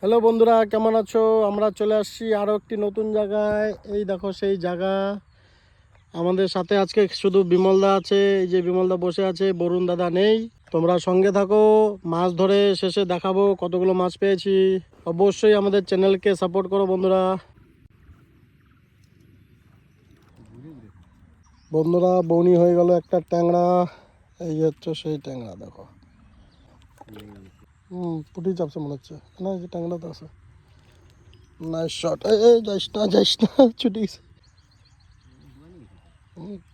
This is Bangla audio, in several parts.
হ্যালো বন্ধুরা, কেমন আছো? আমরা চলে আসছি আরও একটি নতুন জায়গায়। এই দেখো সেই জায়গা। আমাদের সাথে আজকে শুধু বিমলদা আছে। এই যে বিমলদা বসে আছে, বরুণ দাদা নেই। তোমরা সঙ্গে থাকো, মাছ ধরে শেষে দেখাবো কতগুলো মাছ পেয়েছি। অবশ্যই আমাদের চ্যানেলকে সাপোর্ট করো বন্ধুরা। বন্ধুরা, বৌনি হয়ে গেল একটা ট্যাংরা। এই হচ্ছে সেই ট্যাংরা, দেখো। পুটি চাপছে মনে হচ্ছে না, এই যে ট্যাংরা তো আছে। Nice shot. এই যাইস না, যাইস না, ছুটি গেছে।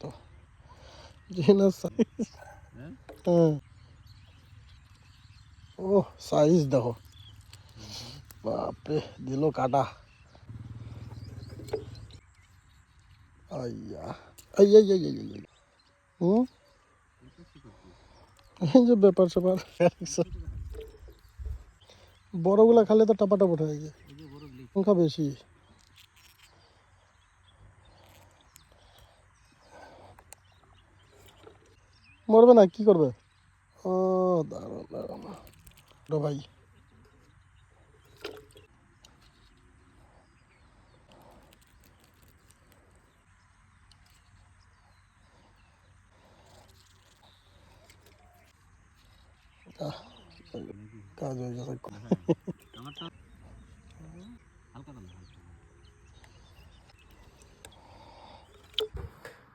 তো জিনা সাইজ। হ্যাঁ, ও সাইজ দেখো, বাপরে, দিল কাটা। আইয়া, এই এই এই এই এই। হুম, এই যে ব্যাপার স্যাপার। বড়গুলা খালে তো টাপা টাপট হয়ে যায়, সংখ্যা বেশি। মরবে না, কি করবে? ও দাঁড়ান দাঁড়ান ভাই। কাজ হয়ে গেছে।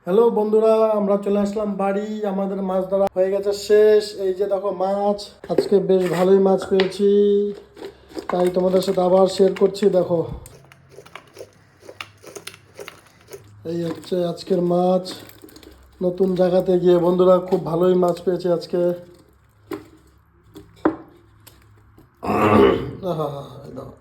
হ্যালো বন্ধুরা, আমরা চলে আসলাম বাড়ি। আমাদের মাছ ধরা হয়ে গেছে শেষ। এই যে দেখো মাছ, আজকে বেশ ভালোই মাছ পেয়েছি, তাই তোমাদের সাথে আবার শেয়ার করছি। দেখো, এই হচ্ছে আজকের মাছ। নতুন জায়গাতে গিয়ে বন্ধুরা খুব ভালোই মাছ পেয়েছি আজকে। আহা, এই দেখো,